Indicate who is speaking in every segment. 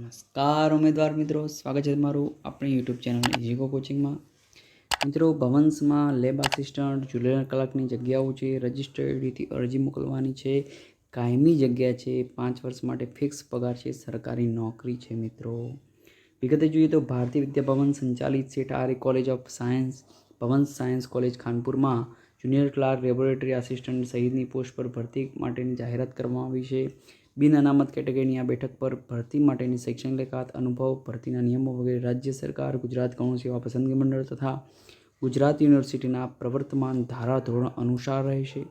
Speaker 1: નમસ્કાર ઉમેદવાર મિત્રો, સ્વાગત છે તમારું આપણી યુટ્યુબ ચેનલ જીકો કોચિંગમાં. મિત્રો, ભવન્સમાં લેબ આસિસ્ટન્ટ જુનિયર કલાકની જગ્યાઓ છે. રજિસ્ટર્ડ આઈડીથી અરજી મોકલવાની છે. કાયમી જગ્યા છે. 5 વર્ષ માટે ફિક્સ પગાર છે. સરકારી નોકરી છે. મિત્રો, વિગતે જોઈએ તો ભારતીય વિદ્યા ભવન સંચાલિત Seth Arya college of science Bhavans science college ખાનપુરમાં જુનિયર ક્લાર્ક, લેબોરેટરી આસિસ્ટન્ટ સહિતની પોસ્ટ પર ભરતી માટેની જાહેરાત કરવામાં આવી છે. બિન અનામત કેટેગરીની આ બેઠક પર ભરતી માટેની શૈક્ષણિક લાયકાત, અનુભવ, ભરતીના નિયમો વગેરે રાજ્ય સરકાર, ગુજરાત ગૌણ સેવા પસંદગી મંડળ તથા ગુજરાત યુનિવર્સિટીના પ્રવર્તમાન ધારાધોરણ અનુસાર રહેશે.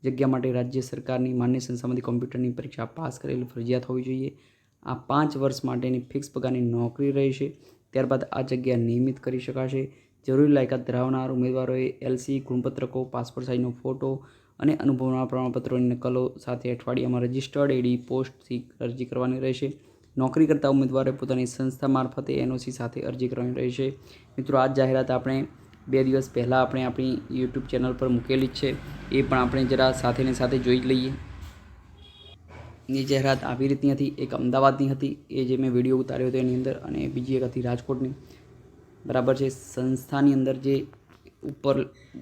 Speaker 1: જગ્યા માટે રાજ્ય સરકારની માન્ય સંસ્થામાંથી કોમ્પ્યુટરની પરીક્ષા પાસ કરેલી ફરજિયાત હોવી જોઈએ. આ 5 વર્ષ માટેની ફિક્સ પગારની નોકરી રહેશે. ત્યારબાદ આ જગ્યા નિયમિત કરી શકાશે. જરૂરી લાયકાત ધરાવનાર ઉમેદવારોએ એલસી, ગુણપત્રકો, પાસપોર્ટ સાઇઝનો ફોટો અને અનુભવના પ્રમાણપત્રોની નકલો સાથે અઠવાડિયામાં રજિસ્ટર્ડ એડી પોસ્ટથી અરજી કરવાની રહેશે. નોકરી કરતા ઉમેદવારોએ પોતાની સંસ્થા મારફતે એનઓસી સાથે અરજી કરવાની રહેશે. મિત્રો, આ જાહેરાત આપણે 2 દિવસ પહેલાં આપણે આપણી યુટ્યુબ ચેનલ પર મૂકેલી જ છે. એ પણ આપણે જરા સાથે સાથે જોઈ લઈએ. એ જાહેરાત આવી રીતની હતી. એક અમદાવાદની હતી, એ જે મેં વિડીયો ઉતાર્યો હતો એની અંદર, અને બીજી એક હતી રાજકોટની. બરાબર છે. સંસ્થાની અંદર જે ઉપર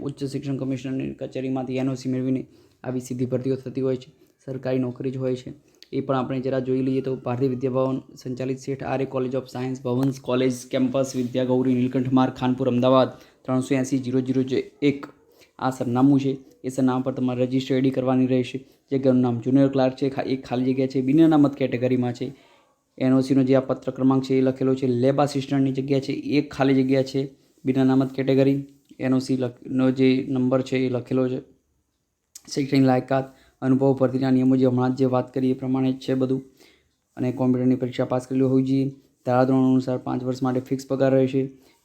Speaker 1: ઉચ્ચ શિક્ષણ કમિશનરની કચેરીમાંથી એનઓસી મેળવીને આવી સીધી ભરતીઓ થતી હોય છે. સરકારી નોકરી જ હોય છે. એ પણ આપણે જરા જોઈ લઈએ તો ભારતીય વિદ્યા ભવન સંચાલિત Seth Arya college of science Bhavans college campus, Vidya Gauri, Neelkanth Marg, Khanpur, Ahmedabad 380-001 આ સરનામું છે. એ સરનામા પર તમારે રજિસ્ટર એડી કરવાની રહેશે. જગ્યાનું નામ જુનિયર ક્લાર્ક છે. એક ખાલી જગ્યા છે. બિન અનામત કેટેગરીમાં છે. એનઓસીનો જે આ પત્ર ક્રમાંક છે એ લખેલો છે. લેબ આસિસ્ટન્ટની જગ્યા છે. એક ખાલી જગ્યા છે. બિન અનામત કેટેગરી. એનઓસીનો જે નંબર છે એ લખેલો છે. શૈક્ષણિક લાયકાત, અનુભવ, ભરતીના નિયમો જે હમણાં જે વાત કરી એ પ્રમાણે જ છે બધું. અને કોમ્પ્યુટરની પરીક્ષા પાસ કરેલી હોવી જોઈએ. ધારાધોરણ અનુસાર 5 વર્ષ માટે ફિક્સ પગાર રહેશે.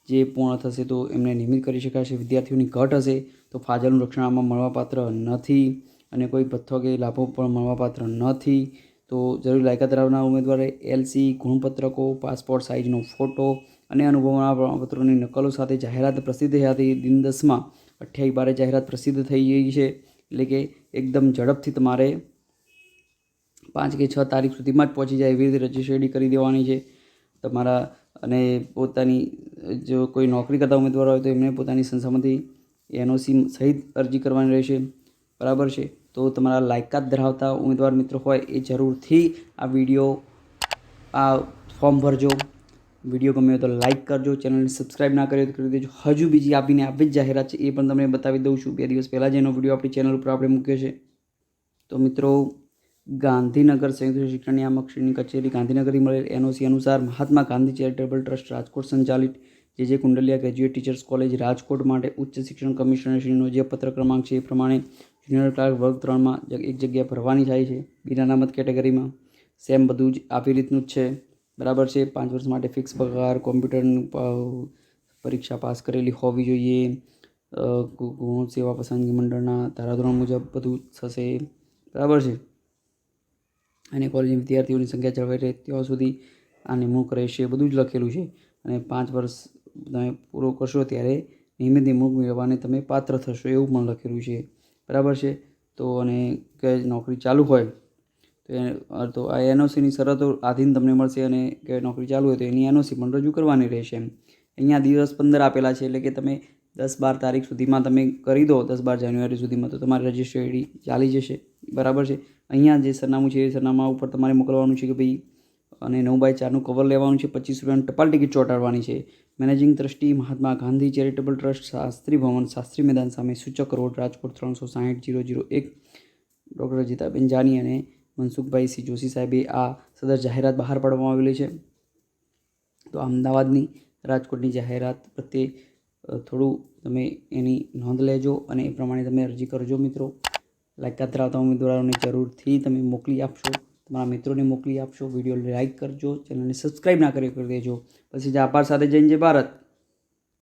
Speaker 1: જે પૂર્ણ થશે તો એમને નિયમિત કરી શકાશે. વિદ્યાર્થીઓની ઘટ હશે તો ફાજલનું રક્ષણ આમાં મળવાપાત્ર નથી, અને કોઈ ભથ્થો કે લાભો પણ મળવાપાત્ર નથી. તો જરૂરી લાયકાત ધરાવનાર ઉમેદવારે એલસી, ગુણપત્રકો, પાસપોર્ટ સાઇઝનો ફોટો અને અનુભવના પ્રમાણપત્રોની નકલો સાથે જાહેરાત પ્રસિદ્ધ થયાથી દિન 10માં 28/12 જાહેરાત પ્રસિદ્ધ થઈ ગઈ છે. એટલે કે એકદમ ઝડપથી તમારે 5 કે 6 તારીખ સુધીમાં જ પહોંચી જાય એવી રીતે રજિસ્ટ્રેશન કરી દેવાની છે તમારા. અને પોતાની જો કોઈ નોકરી કરતા ઉમેદવાર હોય તો એમને પોતાની સંસ્થામાંથી એનઓસી સહિત અરજી કરવાની રહેશે. બરાબર છે. તો તમારા લાયકાત ધરાવતા ઉમેદવાર મિત્રો હોય એ જરૂરથી આ વિડીયો આ ફોર્મ ભરજો. વિડીયો ગમ્યો તો લાઇક કરજો. ચેનલને સબસ્ક્રાઈબ ના કર્યો તો કરી દેજો. હજુ બીજી આપીને આવી જ જાહેરાત છે એ પણ તમને બતાવી દઉં છું. 2 દિવસ પહેલાં જ એનો વિડીયો આપણી ચેનલ ઉપર આપણે મૂક્યો છે. તો મિત્રો, ગાંધીનગર સંયુક્ત શિક્ષણ નિયામકશ્રીની કચેરી ગાંધીનગરથી મળેલ એનઓસી અનુસાર મહાત્મા ગાંધી ચેરિટેબલ ટ્રસ્ટ રાજકોટ સંચાલિત જે Kundaliya graduate teachers college Rajkot માટે ઉચ્ચ શિક્ષણ કમિશનરશ્રીનો જે પત્ર ક્રમાંક છે એ પ્રમાણે જુનિયર ક્લાર્ક વર્ગ 3માં એક જગ્યા ભરવાની થાય છે. બિન અનામત કેટેગરીમાં સેમ બધું જ આવી રીતનું જ છે. બરાબર છે. 5 વર્ષ માટે ફિક્સ પગાર, કોમ્પ્યુટરની પરીક્ષા પાસ કરેલી હોવી જોઈએ. ગૌણ સેવા પસંદગી મંડળના ધારાધોરણ મુજબ બધું થશે. બરાબર છે. અને કોલેજની વિદ્યાર્થીઓની સંખ્યા જળવાઈ રહે ત્યાં સુધી આ નિમણૂક રહેશે. બધું જ લખેલું છે. અને 5 વર્ષ તમે પૂરો કરશો ત્યારે નિયમિત નિમણૂક મેળવવાને તમે પાત્ર થશો એવું પણ લખેલું છે. બરાબર છે. તો અને કે નોકરી ચાલુ હોય તો આ એનઓસીની શરતો આધીન તમને મળશે. અને કે નોકરી ચાલુ હોય તો એની એનઓસી પણ રજૂ કરવાની રહેશે. અહીંયા દિવસ 15 આપેલા છે. એટલે કે તમે 10-12 તારીખ સુધીમાં તમે કરી દો, 10-12 જાન્યુઆરી સુધીમાં, તો તમારે રજિસ્ટર આઈડી ચાલી જશે. બરાબર છે. અહીંયા જે સરનામું છે એ સરનામા ઉપર તમારે મોકલવાનું છે કે ભાઈ, અને 9x4નું કવર લેવાનું છે. 25 રૂપિયાની ટપાલ ટિકિટ ચોંટાડવાની છે. Managing trustee Mahatma Gandhi charitable trust, Shastri ભવન, શાસ્ત્રી મેદાન સામે, સૂચક રોડ, રાજકોટ 360-001. ડૉક્ટર જીતાબેન જાની અને મનસુખભાઈ સી જોશી સાહેબે આ સદર જાહેરાત બહાર પાડવામાં આવેલી છે. તો અમદાવાદની, રાજકોટની જાહેરાત પ્રત્યે થોડું તમે એની નોંધ લેજો અને એ પ્રમાણે તમે અરજી કરજો. મિત્રો, લાયકાત ધરાવતા ઉમેદવારોને જરૂરથી તમે મોકલી આપશો. તમારા મિત્રોને મોકલી આપશો. વિડીયો લાઇક કરજો. ચેનલને સબસ્ક્રાઈબ ના કરી દેજો. પછી જ આભાર સાથે જય હિન્દ જય ભારત.